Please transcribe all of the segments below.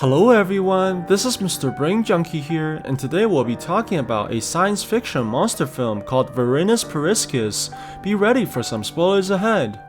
Hello everyone, this is Mr. Brain Junkie here, and today we'll be talking about a science fiction monster film called Varanus Periscus. Be ready for some spoilers ahead.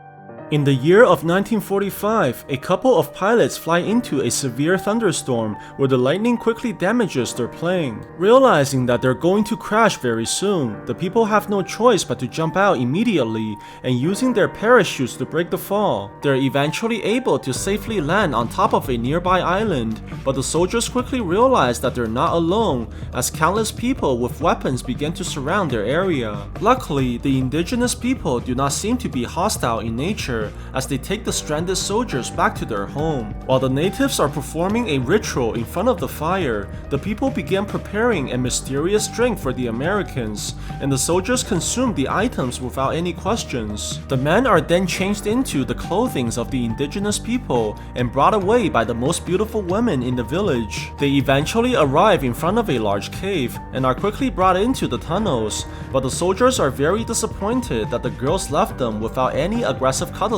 In the year of 1945, a couple of pilots fly into a severe thunderstorm where the lightning quickly damages their plane. Realizing that they're going to crash very soon, the people have no choice but to jump out immediately and using their parachutes to break the fall. They're eventually able to safely land on top of a nearby island, but the soldiers quickly realize that they're not alone as countless people with weapons begin to surround their area. Luckily, the indigenous people do not seem to be hostile in nature, as they take the stranded soldiers back to their home. While the natives are performing a ritual in front of the fire, the people begin preparing a mysterious drink for the Americans, and the soldiers consume the items without any questions. The men are then changed into the clothing of the indigenous people and brought away by the most beautiful women in the village. They eventually arrive in front of a large cave and are quickly brought into the tunnels, but the soldiers are very disappointed that the girls left them without any aggressive cuddling.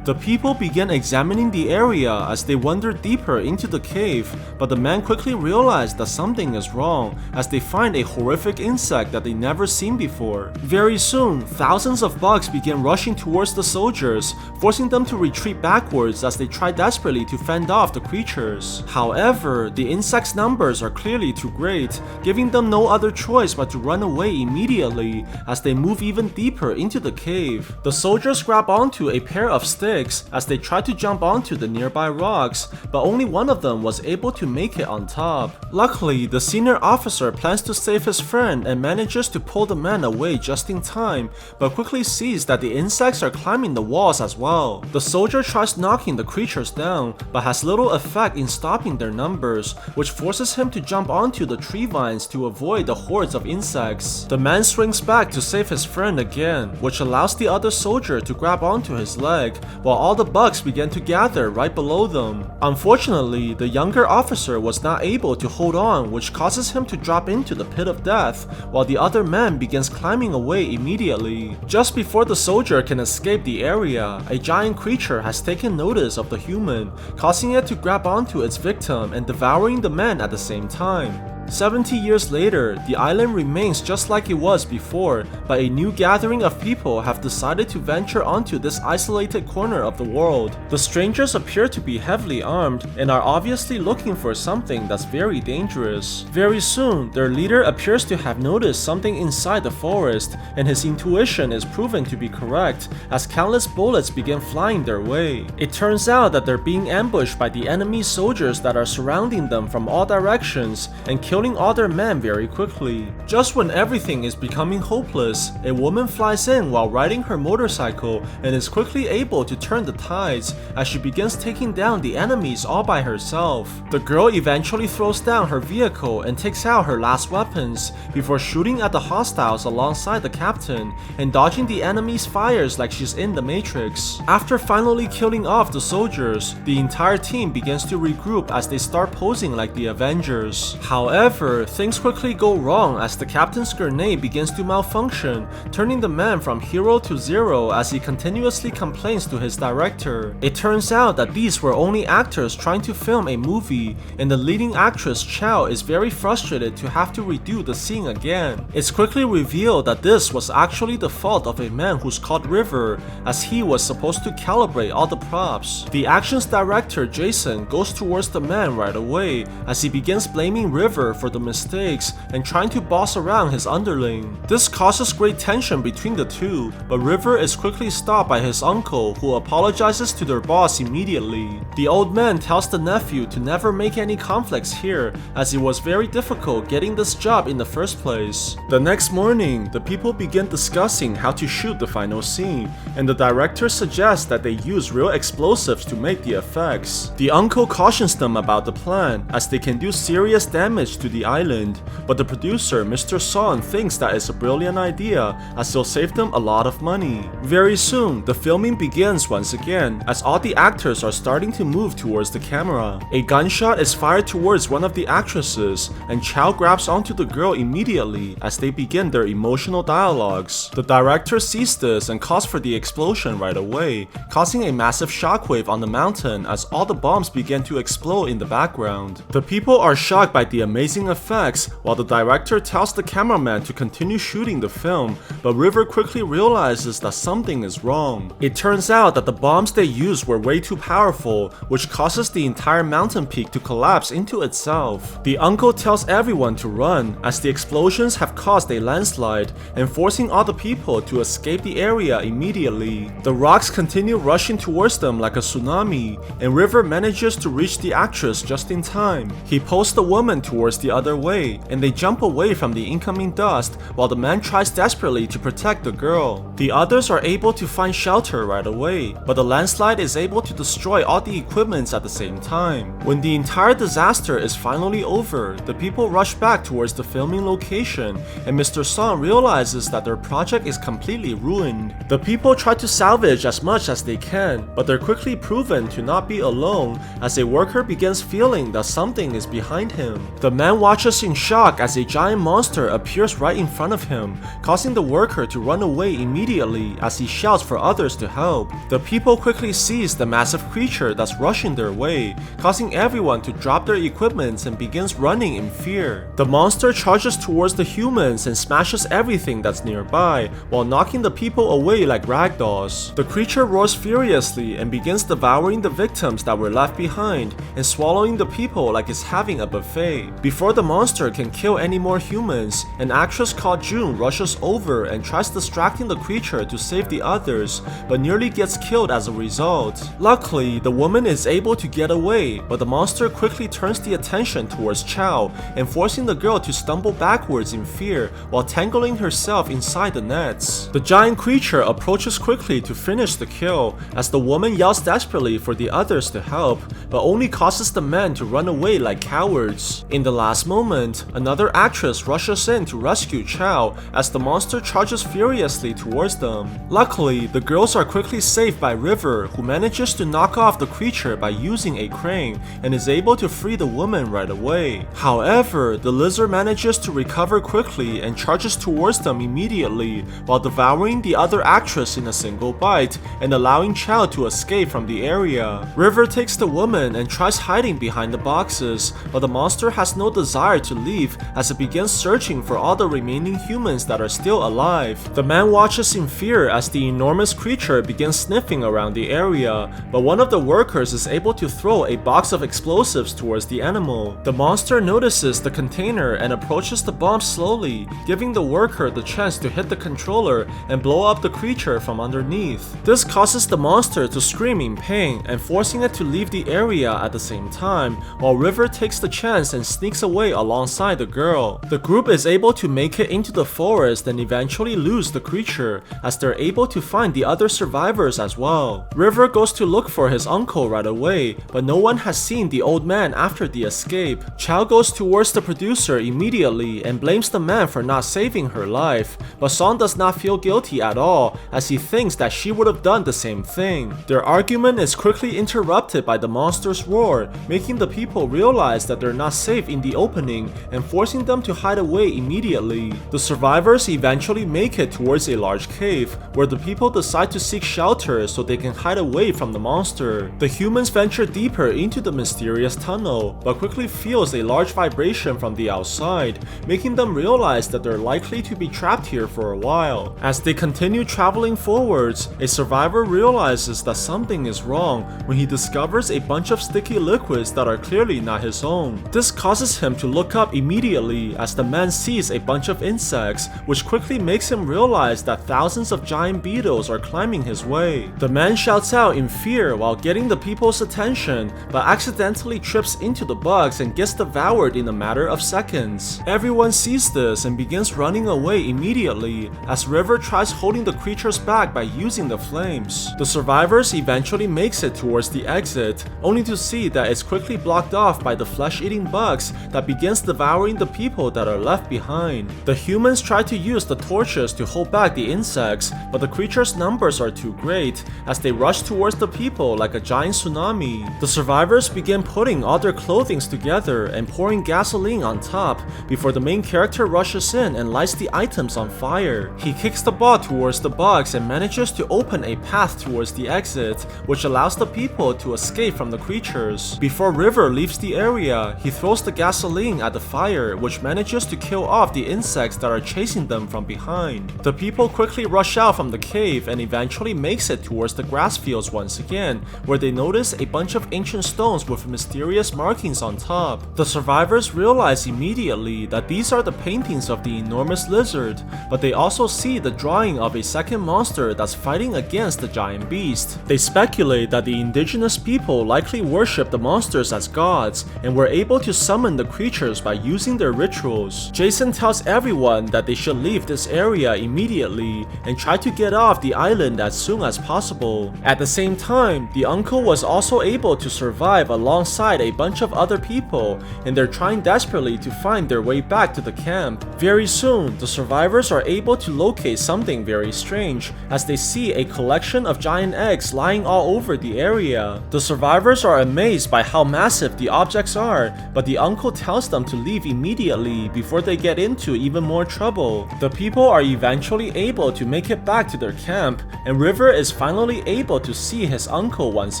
The people begin examining the area as they wander deeper into the cave, but the men quickly realize that something is wrong as they find a horrific insect that they never seen before. Very soon, thousands of bugs begin rushing towards the soldiers, forcing them to retreat backwards as they try desperately to fend off the creatures. However, the insects' numbers are clearly too great, giving them no other choice but to run away immediately as they move even deeper into the cave. The soldiers grab onto a pair of sticks as they try to jump onto the nearby rocks, but only one of them was able to make it on top. Luckily, the senior officer plans to save his friend and manages to pull the man away just in time, but quickly sees that the insects are climbing the walls as well. The soldier tries knocking the creatures down, but has little effect in stopping their numbers, which forces him to jump onto the tree vines to avoid the hordes of insects. The man swings back to save his friend again, which allows the other soldier to grab onto his leg, while all the bugs begin to gather right below them. Unfortunately, the younger officer was not able to hold on, which causes him to drop into the pit of death, while the other man begins climbing away immediately. Just before the soldier can escape the area, a giant creature has taken notice of the human, causing it to grab onto its victim and devouring the man at the same time. 70 years later, the island remains just like it was before, but a new gathering of people have decided to venture onto this isolated corner of the world. The strangers appear to be heavily armed and are obviously looking for something that's very dangerous. Very soon, their leader appears to have noticed something inside the forest, and his intuition is proven to be correct as countless bullets begin flying their way. It turns out that they're being ambushed by the enemy soldiers that are surrounding them from all directions and killing all their men very quickly. Just when everything is becoming hopeless, a woman flies in while riding her motorcycle and is quickly able to turn the tides as she begins taking down the enemies all by herself. The girl eventually throws down her vehicle and takes out her last weapons before shooting at the hostiles alongside the captain and dodging the enemy's fires like she's in the Matrix. After finally killing off the soldiers, the entire team begins to regroup as they start posing like the Avengers. However, things quickly go wrong as the captain's grenade begins to malfunction, turning the man from hero to zero as he continuously complains to his director. It turns out that these were only actors trying to film a movie, and the leading actress Chow is very frustrated to have to redo the scene again. It's quickly revealed that this was actually the fault of a man who's called River, as he was supposed to calibrate all the props. The action's director Jason goes towards the man right away as he begins blaming River for the mistakes and trying to boss around his underling. This causes great tension between the two, but River is quickly stopped by his uncle, who apologizes to their boss immediately. The old man tells the nephew to never make any conflicts here, as it was very difficult getting this job in the first place. The next morning, the people begin discussing how to shoot the final scene, and the director suggests that they use real explosives to make the effects. The uncle cautions them about the plan, as they can do serious damage to the island, but the producer, Mr. Son, thinks that it's a brilliant idea as it'll save them a lot of money. Very soon, the filming begins once again as all the actors are starting to move towards the camera. A gunshot is fired towards one of the actresses, and Chow grabs onto the girl immediately as they begin their emotional dialogues. The director sees this and calls for the explosion right away, causing a massive shockwave on the mountain as all the bombs begin to explode in the background. The people are shocked by the amazing effects, while the director tells the cameraman to continue shooting the film, but River quickly realizes that something is wrong. It turns out that the bombs they used were way too powerful, which causes the entire mountain peak to collapse into itself. The uncle tells everyone to run as the explosions have caused a landslide and forcing all the people to escape the area immediately. The rocks continue rushing towards them like a tsunami, and River manages to reach the actress just in time. He pulls the woman towards the other way, and they jump away from the incoming dust while the man tries desperately to protect the girl. The others are able to find shelter right away, but the landslide is able to destroy all the equipments at the same time. When the entire disaster is finally over, the people rush back towards the filming location, and Mr. Song realizes that their project is completely ruined. The people try to salvage as much as they can, but they're quickly proven to not be alone as a worker begins feeling that something is behind him. The man watches in shock as a giant monster appears right in front of him, causing the worker to run away immediately as he shouts for others to help. The people quickly seize the massive creature that's rushing their way, causing everyone to drop their equipment and begins running in fear. The monster charges towards the humans and smashes everything that's nearby, while knocking the people away like ragdolls. The creature roars furiously and begins devouring the victims that were left behind and swallowing the people like it's having a buffet. Before the monster can kill any more humans, an actress called June rushes over and tries distracting the creature to save the others, but nearly gets killed as a result. Luckily, the woman is able to get away, but the monster quickly turns the attention towards Chow and forcing the girl to stumble backwards in fear while tangling herself inside the nets. The giant creature approaches quickly to finish the kill as the woman yells desperately for the others to help, but only causes the men to run away like cowards. In the last moment, another actress rushes in to rescue Chow as the monster charges furiously towards them. Luckily, the girls are quickly saved by River, who manages to knock off the creature by using a crane and is able to free the woman right away. However, the lizard manages to recover quickly and charges towards them immediately while devouring the other actress in a single bite and allowing Chow to escape from the area. River takes the woman and tries hiding behind the boxes, but the monster has no desire to leave as it begins searching for all the remaining humans that are still alive. The man watches in fear as the enormous creature begins sniffing around the area, but one of the workers is able to throw a box of explosives towards the animal. The monster notices the container and approaches the bomb slowly, giving the worker the chance to hit the controller and blow up the creature from underneath. This causes the monster to scream in pain and forcing it to leave the area at the same time, while River takes the chance and sneaks away alongside the girl. The group is able to make it into the forest and eventually lose the creature as they're able to find the other survivors as well. River goes to look for his uncle right away, but no one has seen the old man after the escape. Chow goes towards the producer immediately and blames the man for not saving her life, but Song does not feel guilty at all as he thinks that she would have done the same thing. Their argument is quickly interrupted by the monster's roar, making the people realize that they're not safe in the opening and forcing them to hide away immediately. The survivors eventually make it towards a large cave where the people decide to seek shelter so they can hide away from the monster. The humans venture deeper into the mysterious tunnel, but quickly feels a large vibration from the outside, making them realize that they're likely to be trapped here for a while. As they continue traveling forwards, a survivor realizes that something is wrong when he discovers a bunch of sticky liquids that are clearly not his own. This causes him to look up immediately as the man sees a bunch of insects, which quickly makes him realize that thousands of giant beetles are climbing his way. The man shouts out in fear while getting the people's attention, but accidentally trips into the bugs and gets devoured in a matter of seconds. Everyone sees this and begins running away immediately as River tries holding the creatures back by using the flames. The survivors eventually makes it towards the exit, only to see that it's quickly blocked off by the flesh-eating bugs that begins devouring the people that are left behind. The humans try to use the torches to hold back the insects, but the creatures' numbers are too great as they rush towards the people like a giant tsunami. The survivors begin putting all their clothing together and pouring gasoline on top before the main character rushes in and lights the items on fire. He kicks the ball towards the box and manages to open a path towards the exit, which allows the people to escape from the creatures. Before River leaves the area, he throws the gasoline at the fire, which manages to kill off the insects that are chasing them from behind. The people quickly rush out from the cave and eventually makes it towards the grass fields once again, where they notice a bunch of ancient stones with mysterious markings on top. The survivors realize immediately that these are the paintings of the enormous lizard, but they also see the drawing of a second monster that's fighting against the giant beast. They speculate that the indigenous people likely worship the monsters as gods and were able to summon the creatures by using their rituals. Jason tells everyone that they should leave this area immediately and try to get off the island as soon as possible. At the same time, the uncle was also able to survive alongside a bunch of other people, and they're trying desperately to find their way back to the camp. Very soon, the survivors are able to locate something very strange as they see a collection of giant eggs lying all over the area. The survivors are amazed by how massive the objects are, but the uncle tells them to leave immediately before they get into even more trouble. The people are eventually able to make it back to their camp, and River is finally able to see his uncle once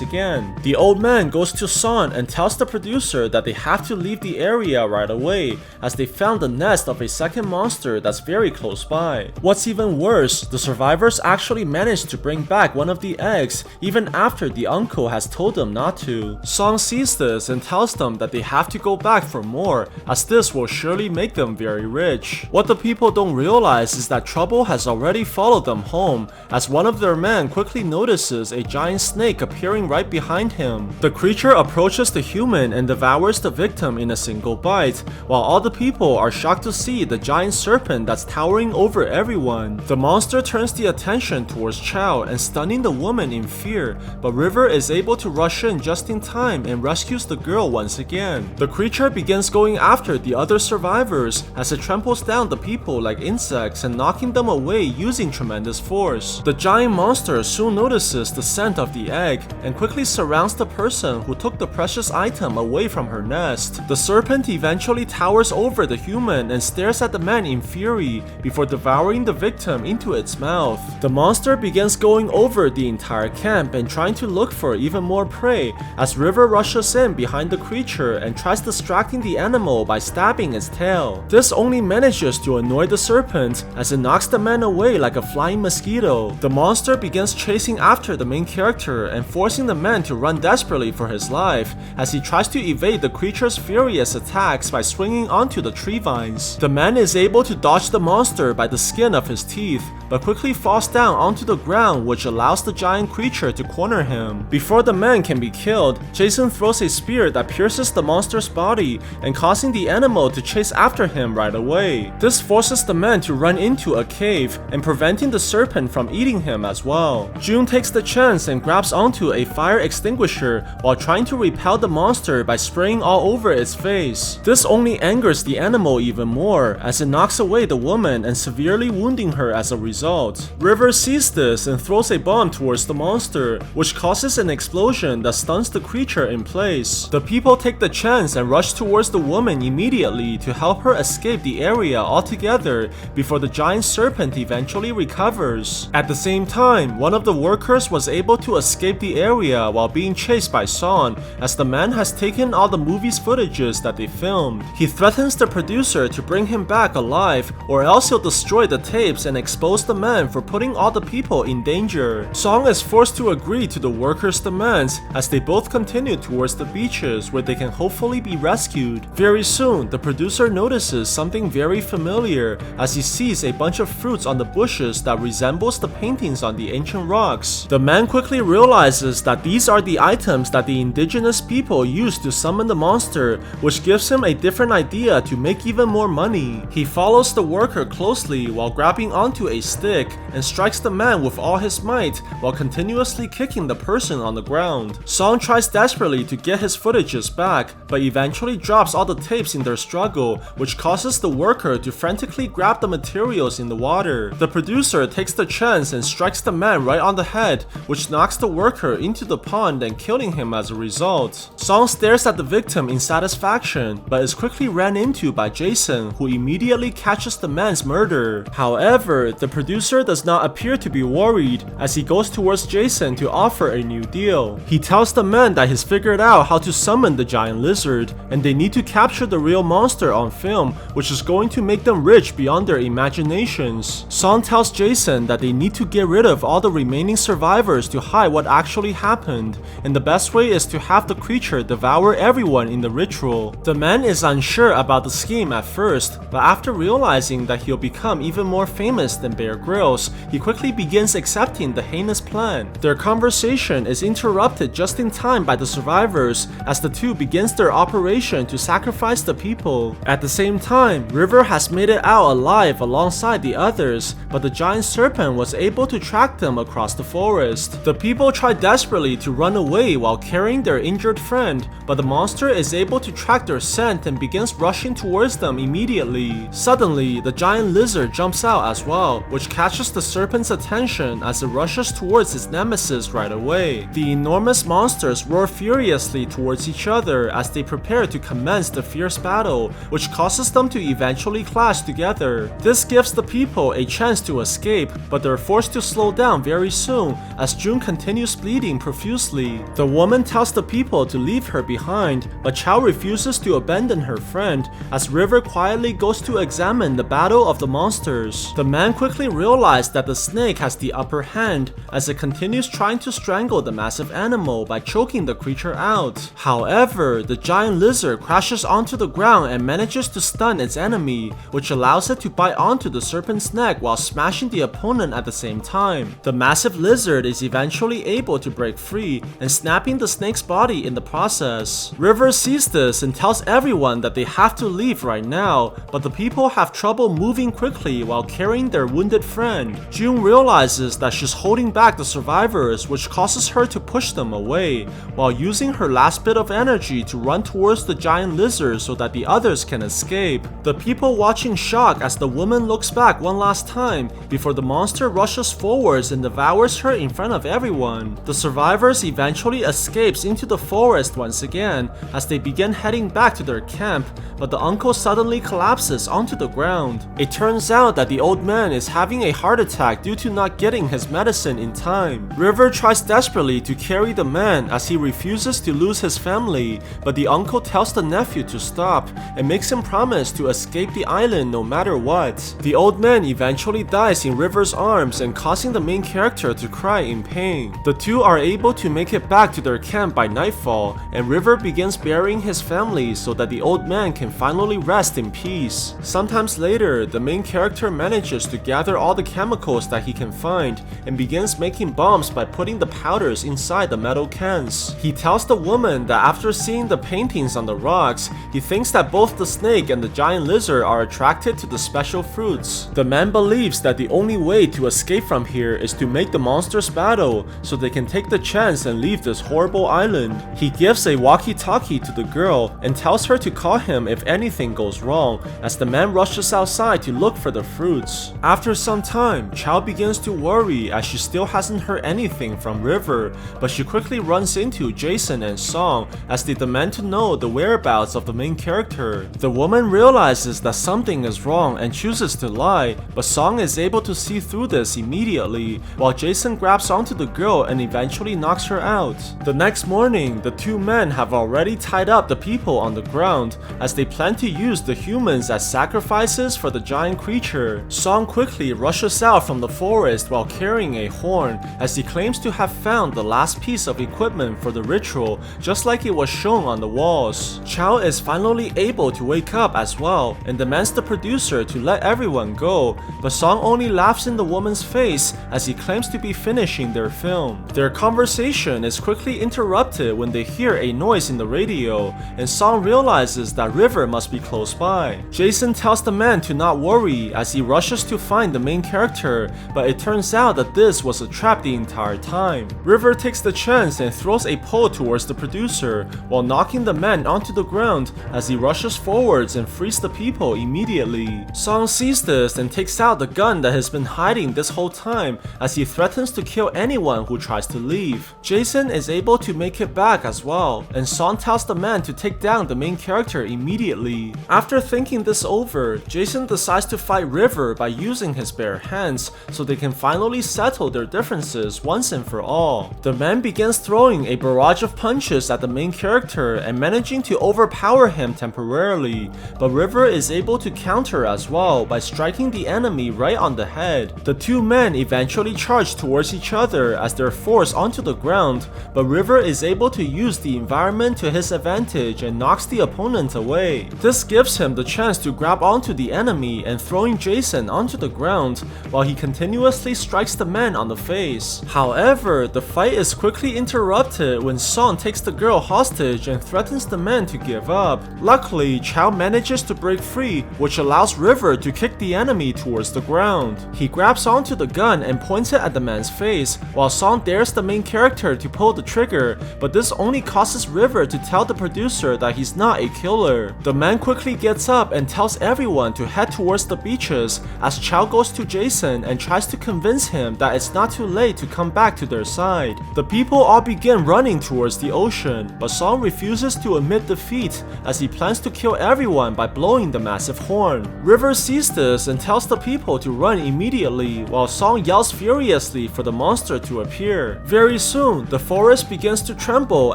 again. The old man goes to Son and tells the producer that they have to leave the area right away as they found the nest of a second monster that's very close by. What's even worse, the survivors actually managed to bring back one of the eggs even after the uncle has told them not to. Song sees this and tells them that they have to go back for more as this will surely make them very rich. What the people don't realize is that trouble has already followed them home as one of their men quickly notices a giant snake appearing right behind him. The creature approaches the human and devours the victim in a single bite, while all the people are shocked to see the giant serpent that's towering over everyone. The monster turns the attention towards Chow and stunning the woman in fear, but River is able to rush in just in time and rescues the girl once again. The creature begins going after the other survivors as it tramples down the people like insects and knocking them away using tremendous force. The giant monster soon notices the scent of the egg and quickly surrounds the person who took the precious item away from her nest. The serpent eventually towers over the human and stares at the man in fury before devouring the victim into its mouth. The monster begins going over the entire camp and trying to look for even more prey as River rushes in behind the creature and tries distracting the animal by stabbing its tail. This only manages to annoy the serpent as it knocks the man away like a flying mosquito. The monster begins chasing after the main character and forcing the man to run desperately for his life as he tries to evade the creature's furious attacks by swinging onto the tree vines. The man is able to dodge the monster by the skin of his teeth, but quickly falls down onto the ground, which allows the giant creature to corner him. Before the man can be killed, Jason throws a spear that pierces the monster's body and causing the animal to chase after him right away. This forces the man to run into a cave and preventing the serpent from eating him as well. June takes the chance and grabs onto a fire extinguisher while trying to repel the monster by spraying all over its face. This only angers the animal even more as it knocks away the woman and severely wounding her as a result. River sees this and throws a bomb towards the monster, which causes an explosion that stuns the creature in place. The people take the chance and rush towards the woman immediately to help her escape the area altogether before the giant serpent eventually recovers. At the same time, one of the workers was able to escape the area while being chased by Son as the man has taken all the movie's footages that they filmed. He threatens the producer to bring him back alive or else he'll destroy the tapes and expose the man for putting all the people in danger. Song is forced to agree to the workers' demands as they both continue towards the beaches where they can hopefully be rescued. Very soon, the producer notices something very familiar as he sees a bunch of fruits on the bushes that resembles the paintings on the ancient rocks. The man quickly realizes that these are the items that the indigenous people used to summon the monster, which gives him a different idea to make even more money. He follows the worker closely while grabbing onto a stick and strikes the man with all his might while continuously kicking the person on the ground. Song tries desperately to get his footages back, but eventually drops drops all the tapes in their struggle, which causes the worker to frantically grab the materials in the water. The producer takes the chance and strikes the man right on the head, which knocks the worker into the pond and killing him as a result. Song stares at the victim in satisfaction, but is quickly ran into by Jason, who immediately catches the man's murder. However, the producer does not appear to be worried as he goes towards Jason to offer a new deal. He tells the man that he's figured out how to summon the giant lizard, and they need to capture the real monster on film, which is going to make them rich beyond their imaginations. Song tells Jason that they need to get rid of all the remaining survivors to hide what actually happened, and the best way is to have the creature devour everyone in the ritual. The man is unsure about the scheme at first, but after realizing that he'll become even more famous than Bear Grylls, he quickly begins accepting the heinous plan. Their conversation is interrupted just in time by the survivors as the two begins their operation to sacrifice the people. At the same time, River has made it out alive alongside the others, but the giant serpent was able to track them across the forest. The people try desperately to run away while carrying their injured friend, but the monster is able to track their scent and begins rushing towards them immediately. Suddenly, the giant lizard jumps out as well, which catches the serpent's attention as it rushes towards its nemesis right away. The enormous monsters roar furiously towards each other as they prepare to commence the fierce battle, which causes them to eventually clash together. This gives the people a chance to escape, but they're forced to slow down very soon as June continues bleeding profusely. The woman tells the people to leave her behind, but Chow refuses to abandon her friend as River quietly goes to examine the battle of the monsters. The man quickly realizes that the snake has the upper hand as it continues trying to strangle the massive animal by choking the creature out. However, the giant lizard crashes onto the ground and manages to stun its enemy, which allows it to bite onto the serpent's neck while smashing the opponent at the same time. The massive lizard is eventually able to break free and snapping the snake's body in the process. River sees this and tells everyone that they have to leave right now, but the people have trouble moving quickly while carrying their wounded friend. June realizes that she's holding back the survivors, which causes her to push them away, while using her last bit of energy to run towards the giant lizard so that the others can escape. The people watching shock as the woman looks back one last time before the monster rushes forwards and devours her in front of everyone. The survivors eventually escapes into the forest once again as they begin heading back to their camp, but the uncle suddenly collapses onto the ground. It turns out that the old man is having a heart attack due to not getting his medicine in time. River tries desperately to carry the man as he refuses to lose his family, but the uncle tells the nephew to stop and makes him promise to escape the island no matter what. The old man eventually dies in River's arms and causing the main character to cry in pain. The two are able to make it back to their camp by nightfall, and River begins burying his family so that the old man can finally rest in peace. Sometimes later, the main character manages to gather all the chemicals that he can find and begins making bombs by putting the powders inside the metal cans. He tells the woman that after seeing the paintings on the rocks, he thinks that both the snake and the giant lizard are attracted to the special fruits. The man believes that the only way to escape from here is to make the monsters battle so they can take the chance and leave this horrible island. He gives a walkie-talkie to the girl and tells her to call him if anything goes wrong as the man rushes outside to look for the fruits. After some time, Chow begins to worry as she still hasn't heard anything from River, but she quickly runs into Jason and Song as they demand to know the whereabouts of the main character. The woman realizes that something is wrong and chooses to lie, but Song is able to see through this immediately, while Jason grabs onto the girl and eventually knocks her out. The next morning, the two men have already tied up the people on the ground as they plan to use the humans as sacrifices for the giant creature. Song quickly rushes out from the forest while carrying a horn as he claims to have found the last piece of equipment for the ritual, just like it was shown on the walls. Chow is finally able to wake up as well and demands the producer to let everyone go, but Song only laughs in the woman's face as he claims to be finishing their film. Their conversation is quickly interrupted when they hear a noise in the radio, and Song realizes that River must be close by. Jason tells the man to not worry as he rushes to find the main character, but it turns out that this was a trap the entire time. River takes the chance and throws a pole towards the producer while knocking the man onto the the ground as he rushes forwards and frees the people immediately. Song sees this and takes out the gun that has been hiding this whole time as he threatens to kill anyone who tries to leave. Jason is able to make it back as well, and Song tells the man to take down the main character immediately. After thinking this over, Jason decides to fight River by using his bare hands so they can finally settle their differences once and for all. The man begins throwing a barrage of punches at the main character and managing to overpower him temporarily, but River is able to counter as well by striking the enemy right on the head. The two men eventually charge towards each other as they're forced onto the ground, but River is able to use the environment to his advantage and knocks the opponent away. This gives him the chance to grab onto the enemy and throwing Jason onto the ground while he continuously strikes the man on the face. However, the fight is quickly interrupted when Song takes the girl hostage and threatens the man to give up. Luckily, Chow manages to break free, which allows River to kick the enemy towards the ground. He grabs onto the gun and points it at the man's face, while Song dares the main character to pull the trigger, but this only causes River to tell the producer that he's not a killer. The man quickly gets up and tells everyone to head towards the beaches as Chow goes to Jason and tries to convince him that it's not too late to come back to their side. The people all begin running towards the ocean, but Song refuses to admit defeat as he plans to kill everyone by blowing the massive horn. River sees this and tells the people to run immediately, while Song yells furiously for the monster to appear. Very soon, the forest begins to tremble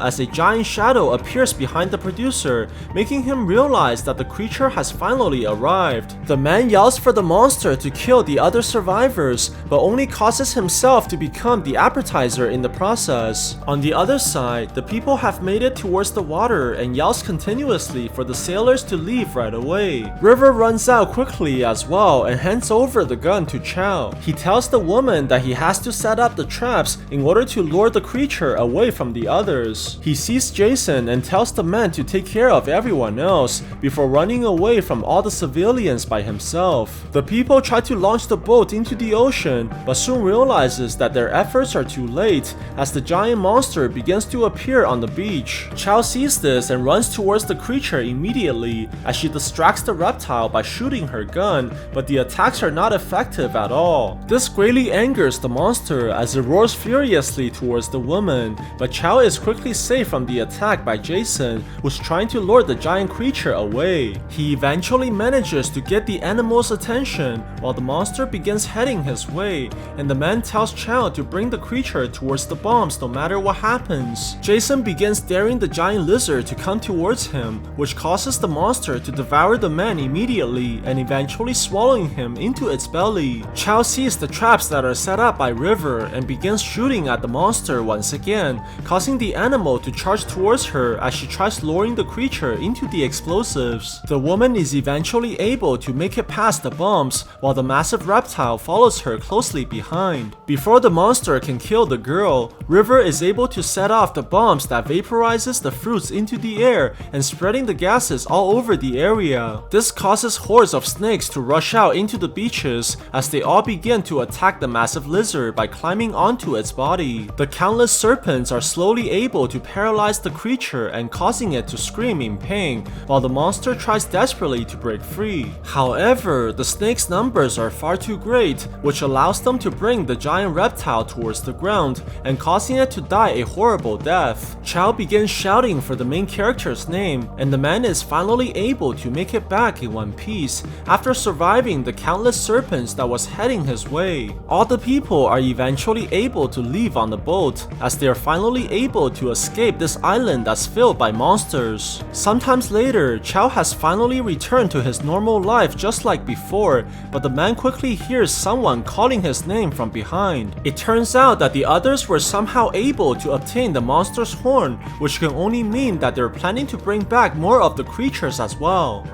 as a giant shadow appears behind the producer, making him realize that the creature has finally arrived. The man yells for the monster to kill the other survivors, but only causes himself to become the appetizer in the process. On the other side, the people have made it towards the water and yells continuously for the sailors to leave right away. River runs out quickly as well and hands over the gun to Chow. He tells the woman that he has to set up the traps in order to lure the creature away from the others. He sees Jason and tells the man to take care of everyone else before running away from all the civilians by himself. The people try to launch the boat into the ocean, but soon realizes that their efforts are too late as the giant monster begins to appear on the beach. Chow sees this and runs towards the creature immediately as she distracts the reptile by shooting her gun, but the attacks are not effective at all. This greatly angers the monster as it roars furiously towards the woman, but Chow is quickly saved from the attack by Jason, who's trying to lure the giant creature away. He eventually manages to get the animal's attention while the monster begins heading his way, and the man tells Chow to bring the creature towards the bombs no matter what happens. Jason begins daring the giant lizard to come towards him, which causes the monster to devour the man immediately and eventually swallowing him into its belly. Chow sees the traps that are set up by River and begins shooting at the monster once again, causing the animal to charge towards her as she tries luring the creature into the explosives. The woman is eventually able to make it past the bombs while the massive reptile follows her closely behind. Before the monster can kill the girl, River is able to set off the bombs that vaporizes the fruits into the air and spreading the gases all over the area. This causes hordes of snakes to rush out into the beaches as they all begin to attack the massive lizard by climbing onto its body. The countless serpents are slowly able to paralyze the creature and causing it to scream in pain, while the monster tries desperately to break free. However, the snake's numbers are far too great, which allows them to bring the giant reptile towards the ground and causing it to die a horrible death. Chow begins shouting for the main character's name, and the man is finally able to make it back in one piece after surviving the countless serpents that was heading his way. All the people are eventually able to leave on the boat as they are finally able to escape this island that's filled by monsters. Sometimes later, Chow has finally returned to his normal life just like before, but the man quickly hears someone calling his name from behind. It turns out that the others were somehow able to obtain the monster's horn, which can only mean that they're planning to bring back more of the creatures as well.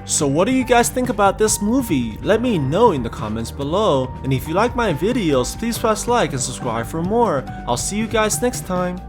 So what do you guys think about this movie? Let me know in the comments below, and if you like my videos, please press like and subscribe for more. I'll see you guys next time.